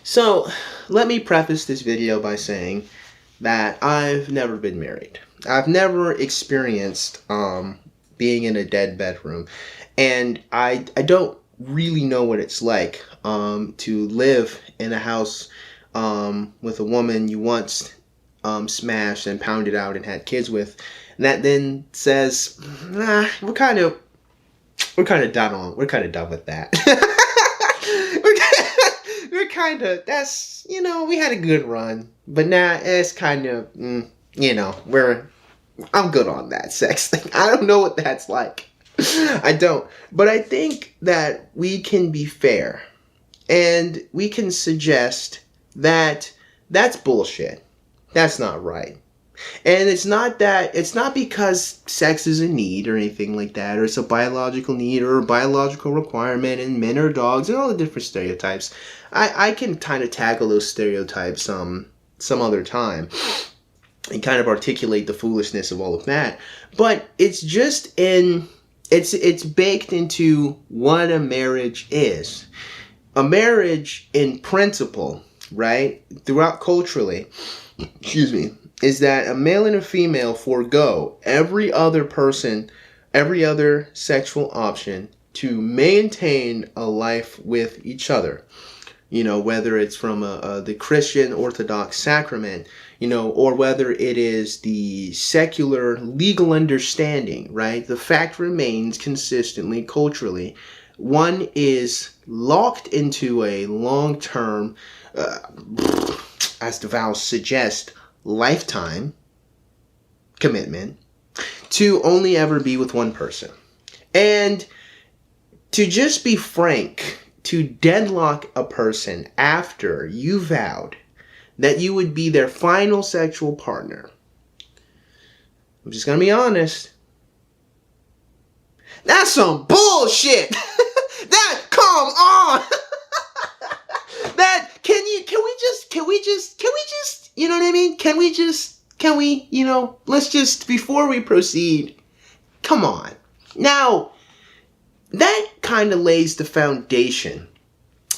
So, let me preface this video by saying that I've never been married. I've never experienced being in a dead bedroom, and I don't really know what it's like to live in a house with a woman you once smashed and pounded out and had kids with, and that then says, nah, we're kind of done with that. we're kind of, that's, we had a good run, but now it's kind of, I'm good on that sex thing. I don't know what that's like. I don't. But I think that we can be fair, and we can suggest that that's bullshit. That's not right. And it's not because sex is a need or anything like that, or it's a biological need or a biological requirement, and men are dogs and all the different stereotypes. I can kind of tackle those stereotypes some other time and kind of articulate the foolishness of all of that. But it's just it's baked into what a marriage is. A marriage in principle, right? Throughout culturally, is that a male and a female forego every other sexual option to maintain a life with each other. Whether it's from the Christian Orthodox sacrament, or whether it is the secular legal understanding, right? The fact remains consistently culturally. One is locked into a long-term, as the vows suggest, lifetime commitment to only ever be with one person. And to just be frank, to deadlock a person after you vowed that you would be their final sexual partner, I'm just gonna be honest, that's some bullshit. Come on. Can we just, you know what I mean? Let's just, before we proceed, come on. Now, that kind of lays the foundation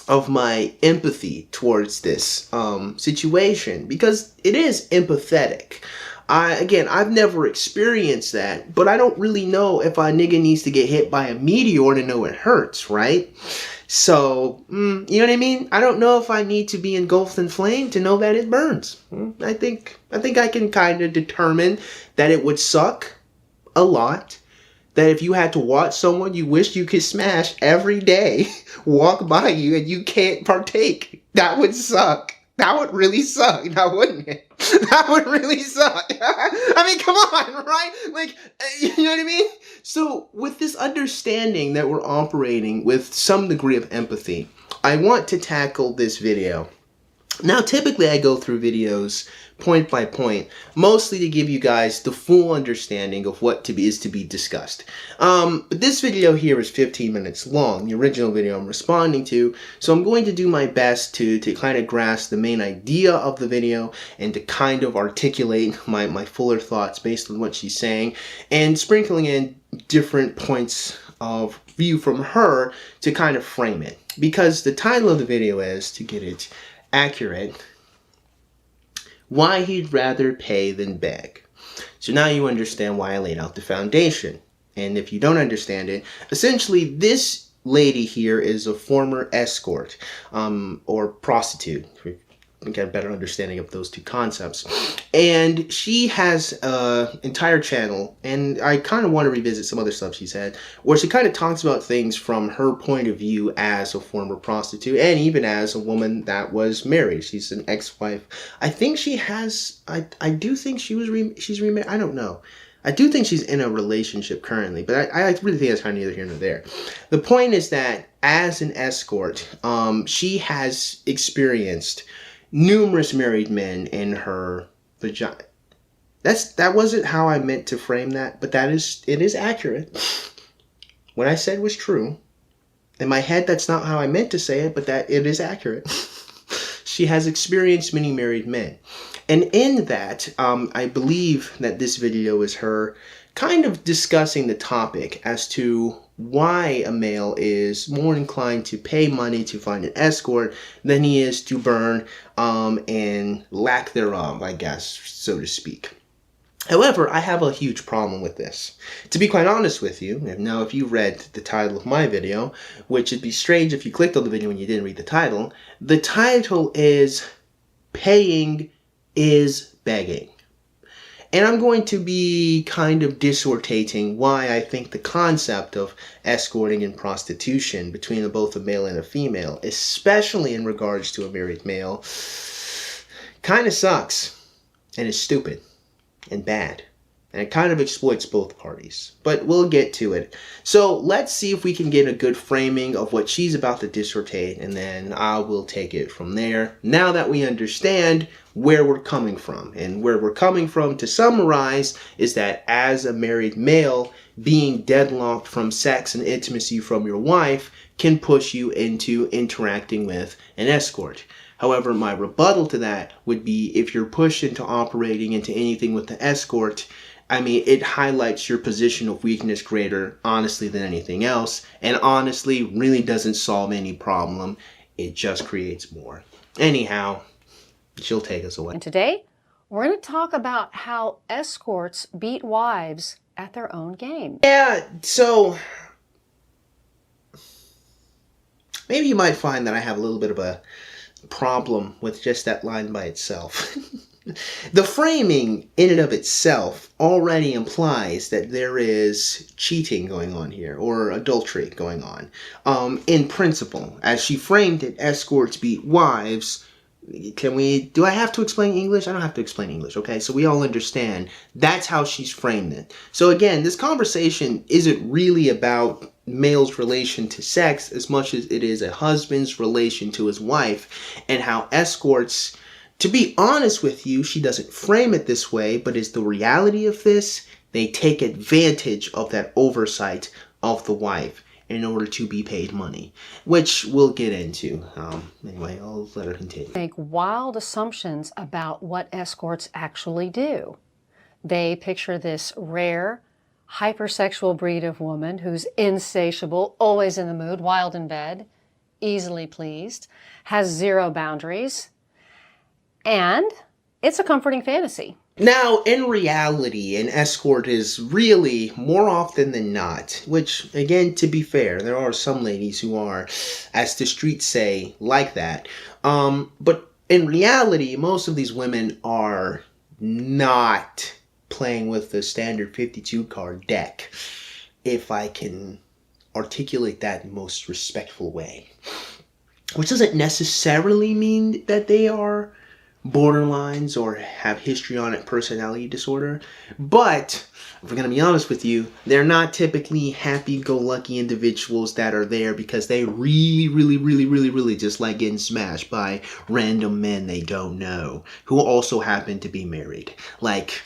of my empathy towards this situation, because it is empathetic. I've never experienced that, but I don't really know if a nigga needs to get hit by a meteor to know it hurts, right? So, you know what I mean? I don't know if I need to be engulfed in flame to know that it burns. I think I can kind of determine that it would suck a lot. That if you had to watch someone you wish you could smash every day walk by you and you can't partake, that would suck. That would really suck, now wouldn't it? That would really suck. I mean, come on, right? Like, you know what I mean? So, with this understanding that we're operating with some degree of empathy, I want to tackle this video. Now, typically I go through videos point by point, mostly to give you guys the full understanding of what is to be discussed. But this video here is 15 minutes long, the original video I'm responding to, so I'm going to do my best to kind of grasp the main idea of the video and to kind of articulate my fuller thoughts based on what she's saying, and sprinkling in different points of view from her to kind of frame it. Because the title of the video is, to get it accurate, why he'd rather pay than beg. So now you understand why I laid out the foundation. And if you don't understand it, essentially this lady here is a former escort, or prostitute. We get a better understanding of those two concepts. And she has an entire channel, and I kind of want to revisit some other stuff she's had, where she kind of talks about things from her point of view as a former prostitute, and even as a woman that was married. She's an ex-wife. I think she has, I do think she's remarried. I don't know. I do think she's in a relationship currently, but I really think that's kind of neither here nor there. The point is that as an escort, she has experienced numerous married men in her vagina. That wasn't how I meant to frame that, but it is accurate. What I said was true. In my head, that's not how I meant to say it, but that it is accurate. She has experienced many married men. And in that, I believe that this video is her kind of discussing the topic as to why a male is more inclined to pay money to find an escort than he is to burn and lack thereof, I guess, so to speak. However, I have a huge problem with this. To be quite honest with you, now if you read the title of my video, which would be strange if you clicked on the video and you didn't read the title is Paying is Begging. And I'm going to be kind of dissertating why I think the concept of escorting and prostitution between both a male and a female, especially in regards to a married male, kind of sucks and is stupid and bad. And it kind of exploits both parties. But we'll get to it. So let's see if we can get a good framing of what she's about to dissertate, and then I will take it from there. Now that we understand where we're coming from. And where we're coming from, to summarize, is that as a married male, being deadlocked from sex and intimacy from your wife can push you into interacting with an escort. However, my rebuttal to that would be if you're pushed into operating into anything with the escort, I mean, it highlights your position of weakness greater, honestly, than anything else. And honestly, really doesn't solve any problem. It just creates more. Anyhow, she'll take us away. And today, we're going to talk about how escorts beat wives at their own game. Yeah, so maybe you might find that I have a little bit of a problem with just that line by itself. The framing in and of itself already implies that there is cheating going on here, or adultery going on. In principle, as she framed it, escorts beat wives. Do I have to explain English? I don't have to explain English, okay? So we all understand. That's how she's framed it. So again, this conversation isn't really about male's relation to sex as much as it is a husband's relation to his wife, and how escorts, to be honest with you, she doesn't frame it this way, but is the reality of this, they take advantage of that oversight of the wife in order to be paid money, which we'll get into. Anyway, I'll let her continue. Make wild assumptions about what escorts actually do. They picture this rare, hypersexual breed of woman who's insatiable, always in the mood, wild in bed, easily pleased, has zero boundaries, and it's a comforting fantasy. Now, in reality, an escort is really, more often than not, which, again, to be fair, there are some ladies who are, as the streets say, like that. But in reality, most of these women are not playing with the standard 52 card deck, if I can articulate that in the most respectful way. Which doesn't necessarily mean that they are borderlines or have histrionic personality disorder, but if we're going to be honest with you, they're not typically happy-go-lucky individuals that are there because they really just like getting smashed by random men they don't know who also happen to be married. Like,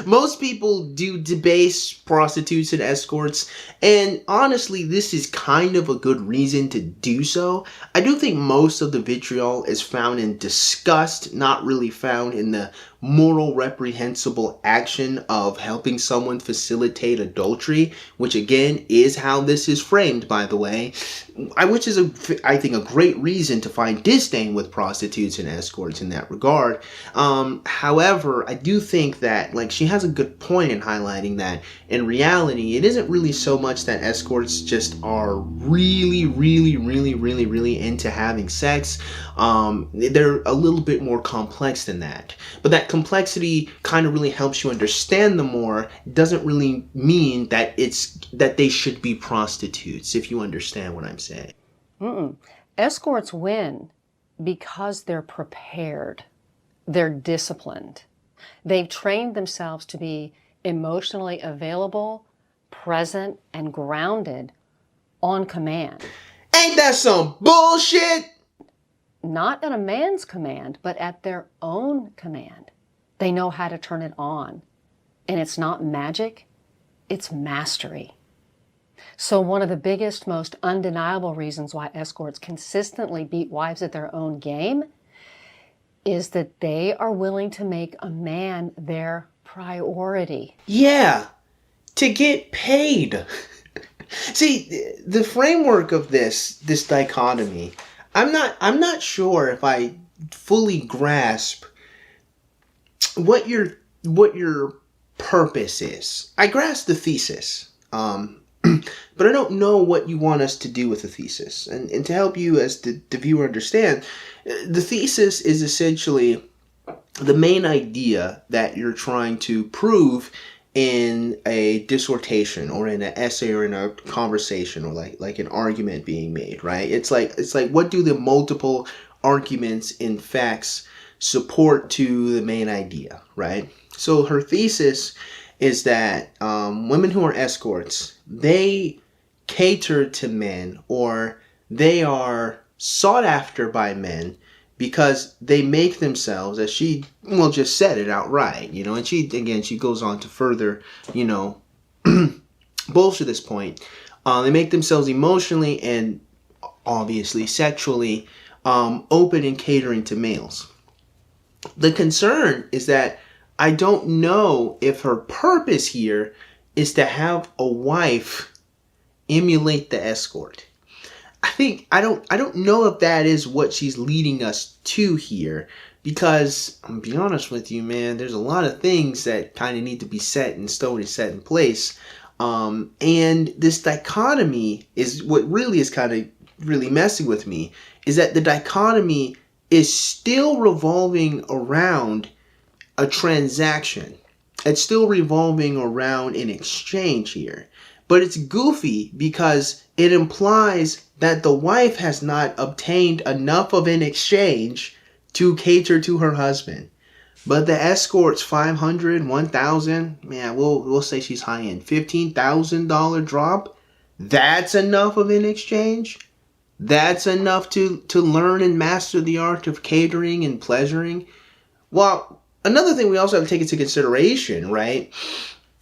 most people do debase prostitutes and escorts, and honestly, this is kind of a good reason to do so. I do think most of the vitriol is found in disgust, not really found in the moral reprehensible action of helping someone facilitate adultery, which again is how this is framed, by the way, which is I think a great reason to find disdain with prostitutes and escorts in that regard. However, I do think that, like, she has a good point in highlighting that in reality it isn't really so much that escorts just are really into having sex. They're a little bit more complex than that, but that complexity kind of really helps you understand them more. Doesn't really mean that that they should be prostitutes, if you understand what I'm saying. Escorts win because they're prepared, they're disciplined, they've trained themselves to be emotionally available, present, and grounded on command. Ain't that some bullshit? Not at a man's command, but at their own command. They know how to turn it on. And it's not magic, it's mastery. So one of the biggest, most undeniable reasons why escorts consistently beat wives at their own game is that they are willing to make a man their priority. Yeah, to get paid. See, the framework of this dichotomy, I'm not sure if I fully grasp what your purpose is. I grasp the thesis, but I don't know what you want us to do with the thesis. And to help you as the viewer understand, the thesis is essentially the main idea that you're trying to prove in a dissertation or in an essay or in a conversation or like an argument being made, right? It's like what do the multiple arguments and facts support to the main idea, right? So her thesis is that women who are escorts, they cater to men, or they are sought after by men because they make themselves, as she just said it outright, and she goes on to further, bolster this point. They make themselves emotionally and obviously sexually open and catering to males. The concern is that I don't know if her purpose here is to have a wife emulate the escort. I don't know if that is what she's leading us to here, because I'm gonna be honest with you, man, there's a lot of things that kind of need to be set in stone and set in place. And this dichotomy is what really is kind of really messing with me, is that the dichotomy is still revolving around a transaction. It's still revolving around an exchange here. But it's goofy because it implies that the wife has not obtained enough of an exchange to cater to her husband. But the escort's $500, $1,000, man, we'll say she's high end, $15,000 drop. That's enough of an exchange. That's enough to learn and master the art of catering and pleasuring. Well, another thing we also have to take into consideration, right?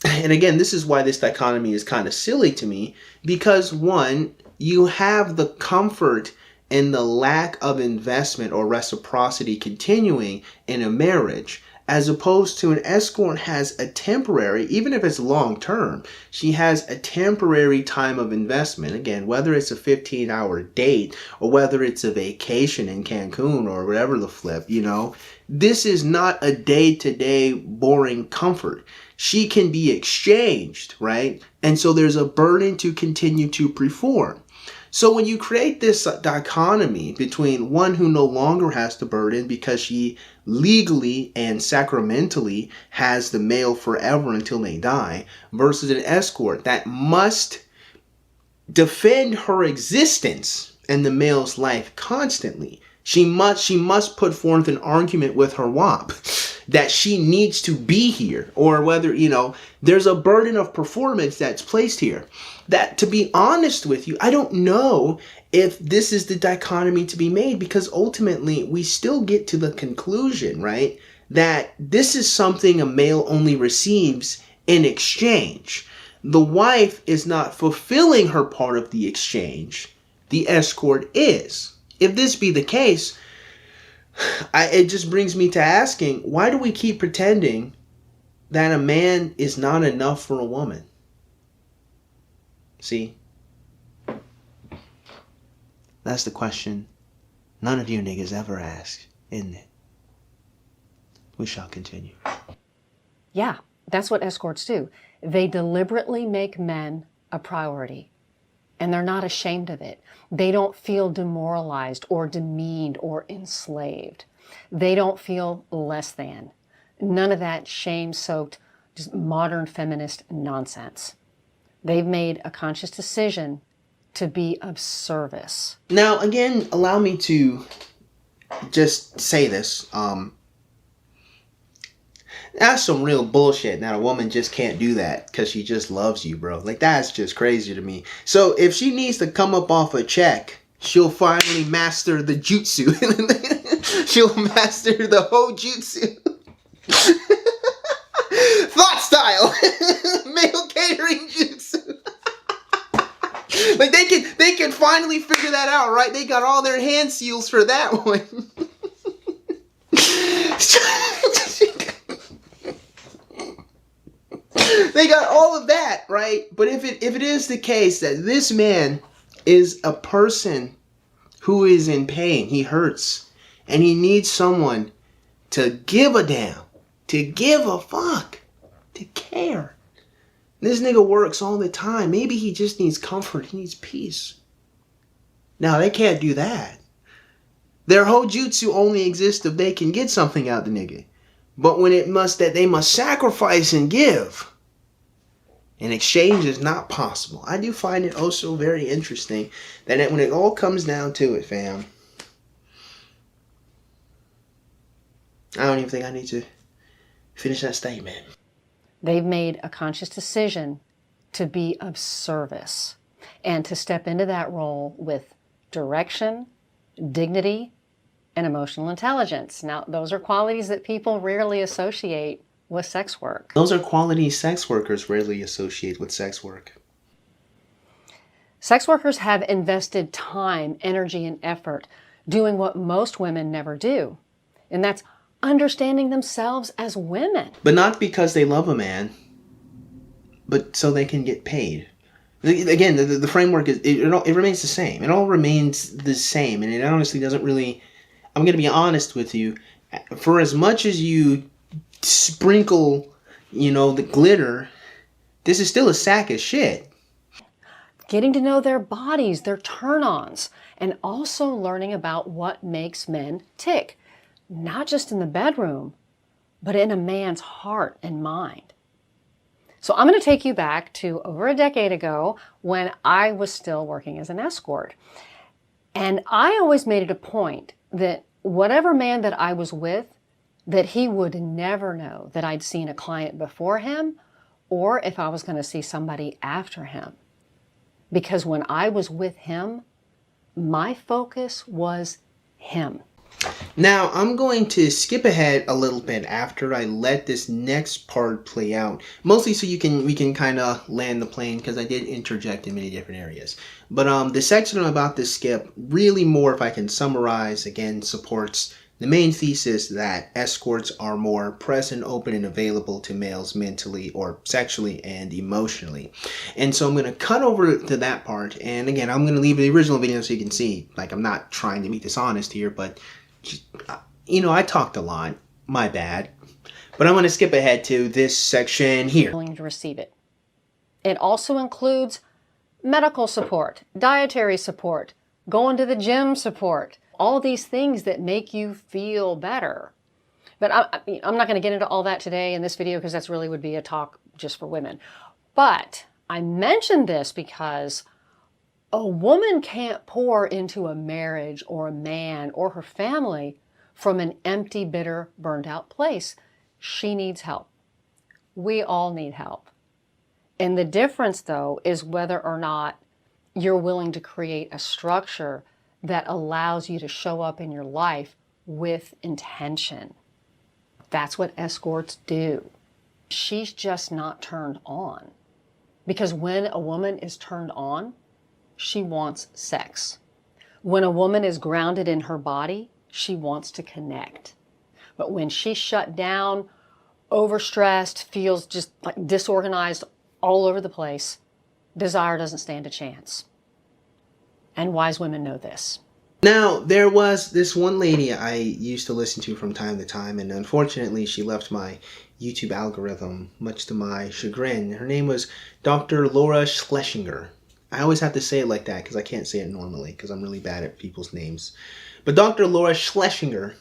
And again, this is why this dichotomy is kind of silly to me, because one, you have the comfort and the lack of investment or reciprocity continuing in a marriage, as opposed to an escort has a temporary, even if it's long term, she has a temporary time of investment. Again, whether it's a 15-hour date or whether it's a vacation in Cancun or whatever the flip, this is not a day-to-day boring comfort. She can be exchanged, right? And so there's a burden to continue to perform. So when you create this dichotomy between one who no longer has the burden because she legally and sacramentally has the male forever until they die, versus an escort that must defend her existence and the male's life constantly. She must put forth an argument with her WAP that she needs to be here, or whether, there's a burden of performance that's placed here. That, to be honest with you, I don't know if this is the dichotomy to be made, because ultimately we still get to the conclusion, right, that this is something a male only receives in exchange. The wife is not fulfilling her part of the exchange. The escort is. If this be the case, it just brings me to asking, why do we keep pretending that a man is not enough for a woman? See? That's the question none of you niggas ever ask, isn't it? We shall continue. Yeah, that's what escorts do. They deliberately make men a priority. And they're not ashamed of it. They don't feel demoralized or demeaned or enslaved. They don't feel less than. None of that shame-soaked, just modern feminist nonsense. They've made a conscious decision to be of service. Now, again, allow me to just say this. That's some real bullshit. Now, a woman just can't do that because she just loves you, bro. Like, that's just crazy to me. So, if she needs to come up off a check, she'll finally master the jutsu. She'll master the whole jutsu. Thought style. Male catering jutsu. Like, they can finally figure that out, right? They got all their hand seals for that one. They got all of that, right? But if it is the case that this man is a person who is in pain, he hurts, and he needs someone to give a damn, to give a fuck, to care. This nigga works all the time. Maybe he just needs comfort. He needs peace. Now, they can't do that. Their hojutsu only exists if they can get something out the nigga. But when they must sacrifice and give, an exchange is not possible. I do find it also very interesting that when it all comes down to it, fam, I don't even think I need to finish that statement. They've made a conscious decision to be of service and to step into that role with direction, dignity, and emotional intelligence. Now, those are qualities that people rarely associate with sex work. Those are qualities sex workers rarely associate with sex work. Sex workers have invested time, energy, and effort doing what most women never do, and that's understanding themselves as women. But not because they love a man, but so they can get paid. Again, the framework is it remains the same. It all remains the same, and it honestly doesn't really. I'm going to be honest with you. For as much as you sprinkle, the glitter, this is still a sack of shit. Getting to know their bodies, their turn-ons, and also learning about what makes men tick, not just in the bedroom, but in a man's heart and mind. So I'm going to take you back to over a decade ago when I was still working as an escort. And I always made it a point that whatever man that I was with, that he would never know that I'd seen a client before him or if I was going to see somebody after him. Because when I was with him, my focus was him. Now, I'm going to skip ahead a little bit after I let this next part play out. Mostly so we can kind of land the plane, because I did interject in many different areas. But the section I'm about to skip, really more, if I can summarize, again, supports the main thesis that escorts are more present, open, and available to males mentally or sexually and emotionally. And so I'm going to cut over to that part. And again, I'm going to leave the original video so you can see, like, I'm not trying to be dishonest here, but I talked a lot. My bad. But I'm going to skip ahead to this section here. Willing to receive it. It also includes medical support, dietary support, going to the gym support, all these things that make you feel better. But I'm not going to get into all that today in this video because that's really would be a talk just for women. But I mentioned this because a woman can't pour into a marriage or a man or her family from an empty, bitter, burned out place. She needs help. We all need help. And the difference, though, is whether or not you're willing to create a structure that allows you to show up in your life with intention. That's what escorts do. She's just not turned on. Because when a woman is turned on, she wants sex. When a woman is grounded in her body, she wants to connect. But when she's shut down, overstressed, feels just like disorganized all over the place, desire doesn't stand a chance. And wise women know this. Now, there was this one lady I used to listen to from time to time, and unfortunately she left my YouTube algorithm, much to my chagrin. Her name was Dr. Laura Schlesinger. I always have to say it like that because I can't say it normally because I'm really bad at people's names. But Dr. Laura Schlesinger.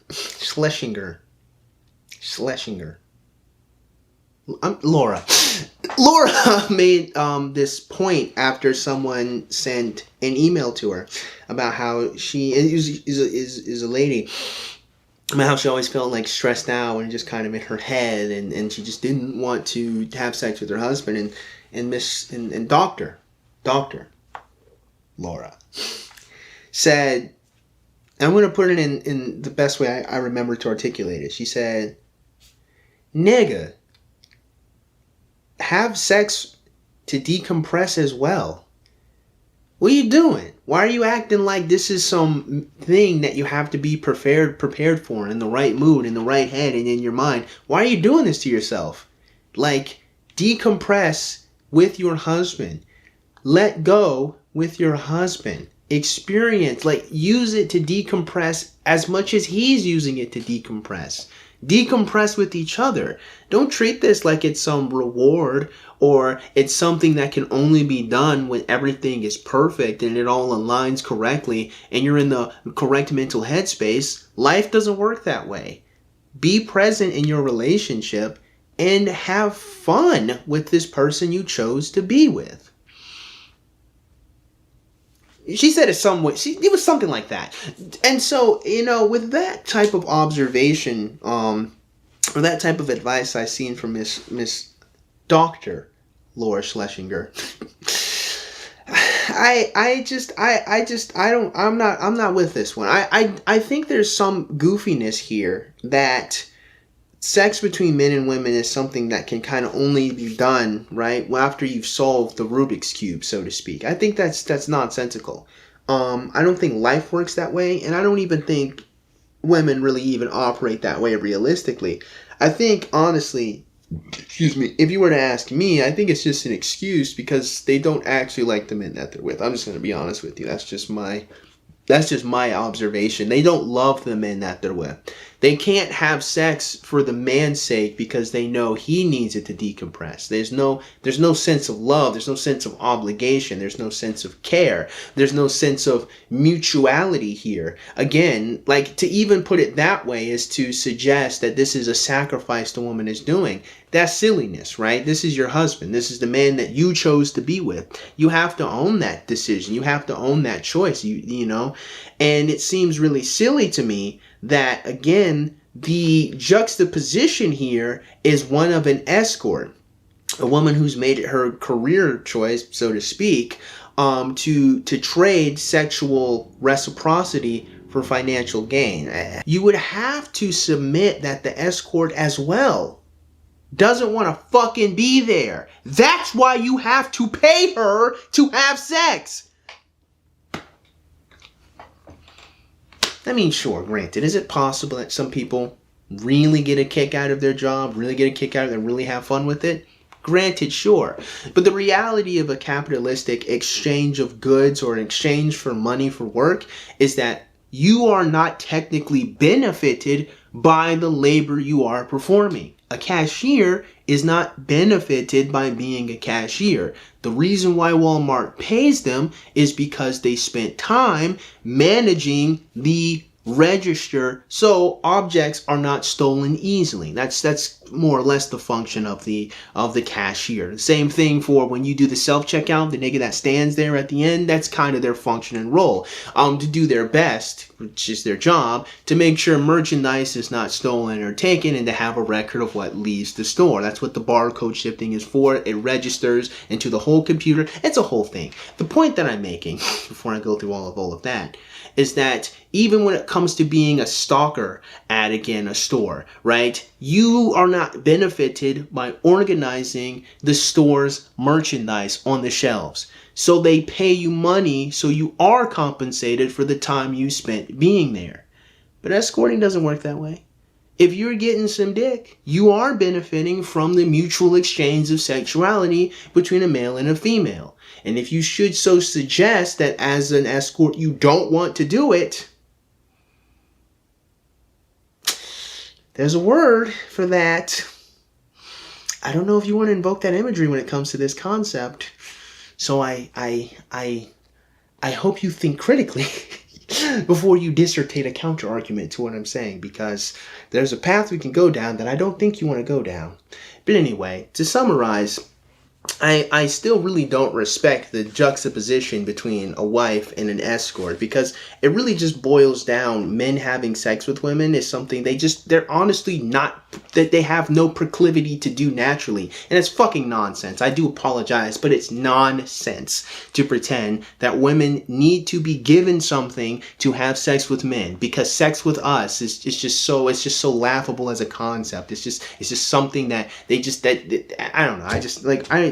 Laura made this point after someone sent an email to her about how she is a lady, about how she always felt like stressed out and just kind of in her head, and she just didn't want to have sex with her husband, and Dr. Laura said, I'm going to put it in the best way I remember to articulate it. She said, nigga, have sex to decompress as well. What are you doing? Why are you acting like this is some thing that you have to be prepared for, in the right mood, in the right head, and in your mind? Why are you doing this to yourself? Like, Decompress with your husband. Let go with your husband. Experience, like, use it to decompress as much as he's using it to decompress. Decompress with each other. Don't treat this like it's some reward or it's something that can only be done when everything is perfect and it all aligns correctly and you're in the correct mental headspace. Life doesn't work that way. Be present in your relationship and have fun with this person you chose to be with. She said it it was something like that. And so, with that type of observation, or that type of advice I seen from Miss Dr. Laura Schlesinger, I'm not with this one. I think there's some goofiness here that sex between men and women is something that can kind of only be done, right, after you've solved the Rubik's Cube, so to speak. I think that's nonsensical. I don't think life works that way, and I don't even think women really even operate that way realistically. I think, honestly, if you were to ask me, I think it's just an excuse because they don't actually like the men that they're with. I'm just going to be honest with you. That's just my observation. They don't love the men that they're with. They can't have sex for the man's sake because they know he needs it to decompress. There's no sense of love. There's no sense of obligation. There's no sense of care. There's no sense of mutuality here. Again, like, to even put it that way is to suggest that this is a sacrifice the woman is doing. That's silliness, right? This is your husband. This is the man that you chose to be with. You have to own that decision. You have to own that choice, you know? And it seems really silly to me that, again, the juxtaposition here is one of an escort, a woman who's made it her career choice, so to speak, to trade sexual reciprocity for financial gain. You would have to submit that the escort as well doesn't want to fucking be there. That's why you have to pay her to have sex. I mean, sure, granted, is it possible that some people really get a kick out of their job, really get a kick out of it, and really have fun with it? Granted, sure. But the reality of a capitalistic exchange of goods or an exchange for money for work is that you are not technically benefited by the labor you are performing. A cashier is not benefited by being a cashier. The reason why Walmart pays them is because they spent time managing the register so objects are not stolen easily. That's more or less the function of the cashier. Same thing for when you do the self-checkout, the nigga that stands there at the end, that's kind of their function and role. To do their best, which is their job, to make sure merchandise is not stolen or taken and to have a record of what leaves the store. That's what the barcode shifting is for. It registers into the whole computer. It's a whole thing. The point that I'm making, before I go through all of that, is that even when it comes to being a stalker at, again, a store, right? You are not benefited by organizing the store's merchandise on the shelves. So they pay you money so you are compensated for the time you spent being there. But escorting doesn't work that way. If you're getting some dick, you are benefiting from the mutual exchange of sexuality between a male and a female. And if you should so suggest that as an escort you don't want to do it, there's a word for that. I don't know if you want to invoke that imagery when it comes to this concept. So I hope you think critically before you dissertate a counter argument to what I'm saying, because there's a path we can go down that I don't think you want to go down. But anyway, to summarize, I still really don't respect the juxtaposition between a wife and an escort, because it really just boils down, men having sex with women is something they're honestly not, that they have no proclivity to do naturally. And it's fucking nonsense. I do apologize, but it's nonsense to pretend that women need to be given something to have sex with men, because sex with us is just so laughable as a concept. It's just something that I don't know.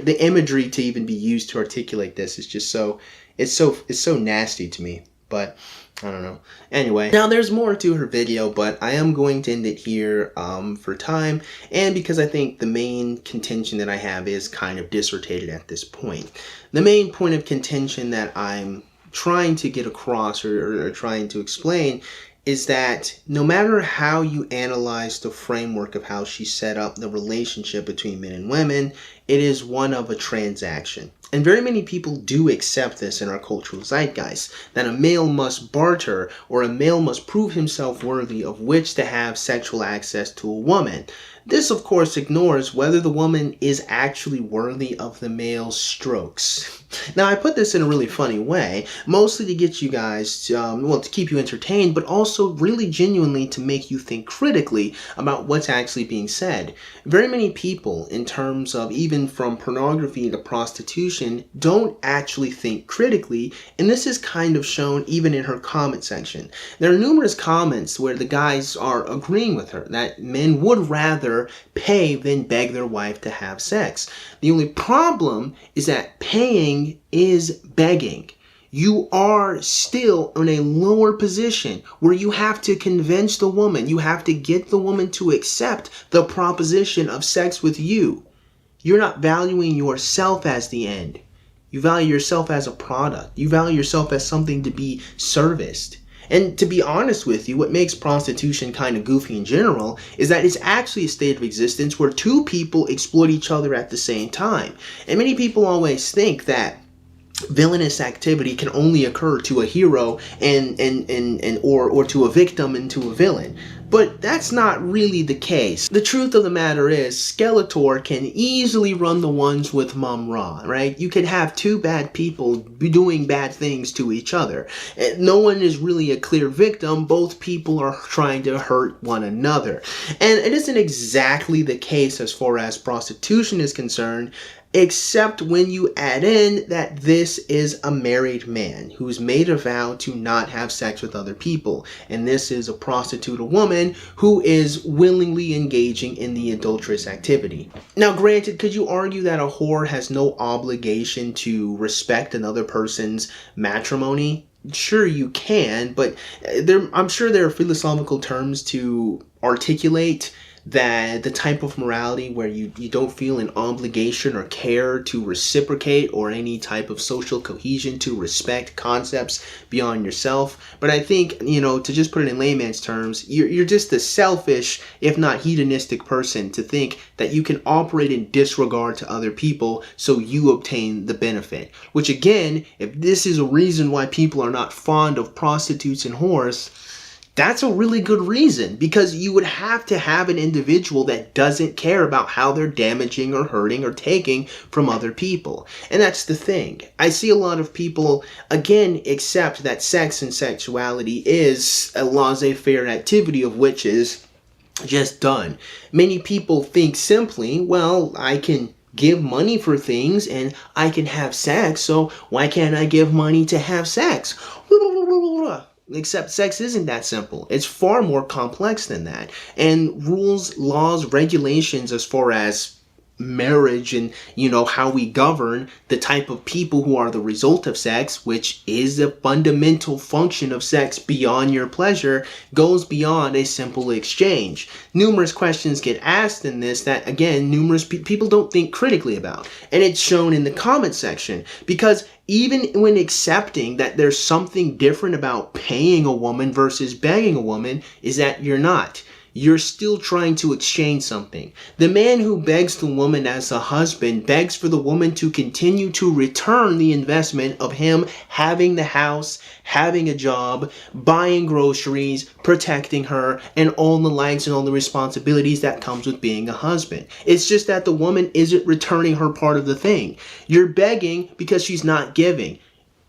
The imagery to even be used to articulate this is just so, it's so nasty to me. But I don't know. Anyway, now there's more to her video, but I am going to end it here for time, and because I think the main contention that I have is kind of dissertated at this point. The main point of contention that I'm trying to get across or trying to explain is that no matter how you analyze the framework of how she set up the relationship between men and women, it is one of a transaction. And very many people do accept this in our cultural zeitgeist, that a male must barter or a male must prove himself worthy of which to have sexual access to a woman. This, of course, ignores whether the woman is actually worthy of the male's strokes. Now, I put this in a really funny way, mostly to get you guys, to keep you entertained, but also really genuinely to make you think critically about what's actually being said. Very many people, in terms of even from pornography to prostitution, don't actually think critically, and this is kind of shown even in her comment section. There are numerous comments where the guys are agreeing with her, that men would rather pay than beg their wife to have sex. The only problem is that paying is begging. You are still in a lower position where you have to convince the woman, you have to get the woman to accept the proposition of sex with you. You're not valuing yourself as the end. You value yourself as a product. You value yourself as something to be serviced. And to be honest with you, what makes prostitution kind of goofy in general is that it's actually a state of existence where two people exploit each other at the same time. And many people always think that villainous activity can only occur to a hero or to a victim and to a villain. But that's not really the case. The truth of the matter is, Skeletor can easily run the ones with Mum Ra, right? You could have two bad people doing bad things to each other. No one is really a clear victim. Both people are trying to hurt one another. And it isn't exactly the case as far as prostitution is concerned, except when you add in that this is a married man who's made a vow to not have sex with other people. And this is a prostitute, a woman who is willingly engaging in the adulterous activity. Now, granted, could you argue that a whore has no obligation to respect another person's matrimony? Sure, you can, but I'm sure there are philosophical terms to articulate that the type of morality where you don't feel an obligation or care to reciprocate or any type of social cohesion to respect concepts beyond yourself. But I think, to just put it in layman's terms, you're just a selfish, if not hedonistic person to think that you can operate in disregard to other people so you obtain the benefit. Which again, if this is a reason why people are not fond of prostitutes and whores, that's a really good reason, because you would have to have an individual that doesn't care about how they're damaging or hurting or taking from other people. And that's the thing. I see a lot of people, again, accept that sex and sexuality is a laissez-faire activity of which is just done. Many people think simply, well, I can give money for things and I can have sex, so why can't I give money to have sex? Except sex isn't that simple. It's far more complex than that. And rules, laws, regulations as far as marriage and, how we govern the type of people who are the result of sex, which is a fundamental function of sex beyond your pleasure, goes beyond a simple exchange. Numerous questions get asked in this that, again, numerous people don't think critically about. And it's shown in the comment section, because even when accepting that there's something different about paying a woman versus begging a woman, is that you're not. You're still trying to exchange something. The man who begs the woman as a husband begs for the woman to continue to return the investment of him having the house, having a job, buying groceries, protecting her, and all the likes and all the responsibilities that comes with being a husband. It's just that the woman isn't returning her part of the thing. You're begging because she's not giving.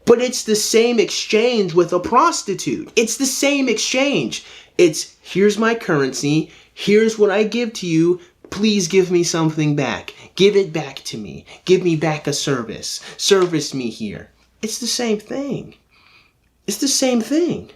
But it's the same exchange with a prostitute. It's the same exchange. It's, here's my currency, here's what I give to you, please give me something back. Give it back to me. Give me back a service. Service me here. It's the same thing. It's the same thing.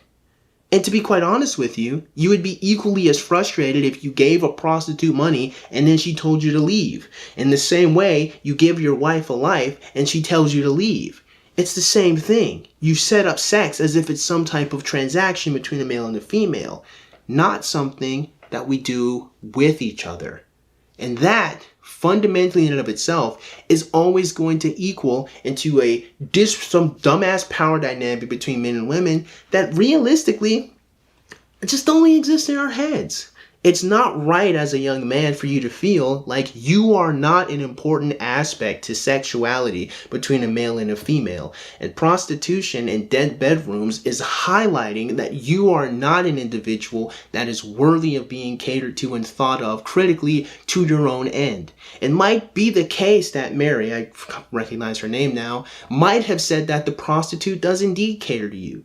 And to be quite honest with you, you would be equally as frustrated if you gave a prostitute money and then she told you to leave. In the same way, you give your wife a life and she tells you to leave. It's the same thing. You set up sex as if it's some type of transaction between a male and a female, not something that we do with each other. And that, fundamentally in and of itself, is always going to equal into some dumbass power dynamic between men and women that realistically just only exists in our heads. It's not right as a young man for you to feel like you are not an important aspect to sexuality between a male and a female. And prostitution and dead bedrooms is highlighting that you are not an individual that is worthy of being catered to and thought of critically to your own end. It might be the case that Mary, I recognize her name now, might have said that the prostitute does indeed cater to you.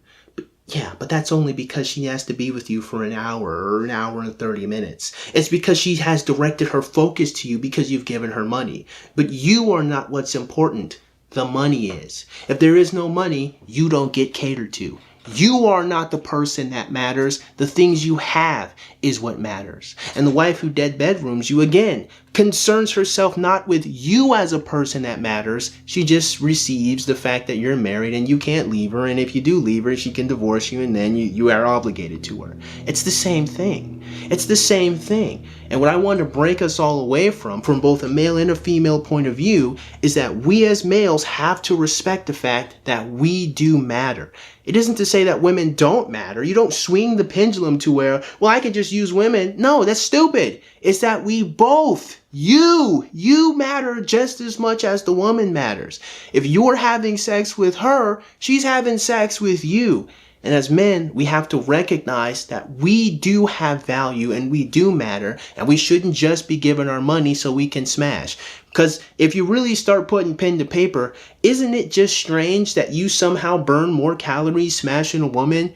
Yeah, but that's only because she has to be with you for an hour or an hour and 30 minutes. It's because she has directed her focus to you because you've given her money. But you are not what's important. The money is. If there is no money, you don't get catered to. You are not the person that matters. The things you have is what matters. And the wife who dead bedrooms you, again, concerns herself not with you as a person that matters. She just receives the fact that you're married and you can't leave her. And if you do leave her, she can divorce you and then you are obligated to her. It's the same thing. It's the same thing. And what I want to break us all away from both a male and a female point of view, is that we as males have to respect the fact that we do matter. It isn't to say that women don't matter. You don't swing the pendulum to where, well, I can just use women. No, that's stupid. It's that we both, you matter just as much as the woman matters. If you're having sex with her, she's having sex with you. And as men, we have to recognize that we do have value and we do matter, and we shouldn't just be given our money so we can smash. Because if you really start putting pen to paper, isn't it just strange that you somehow burn more calories smashing a woman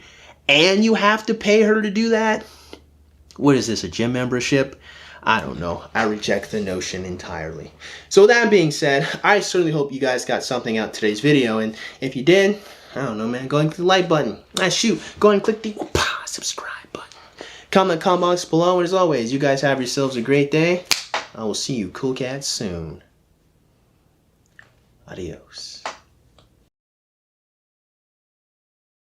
and you have to pay her to do that? What is this, a gym membership? I don't know. I reject the notion entirely. So that being said, I certainly hope you guys got something out of today's video. And if you did, I don't know, man, go and click the like button. Go and click the subscribe button. Comment box below. And as always, you guys have yourselves a great day. I will see you cool cats soon. Adios.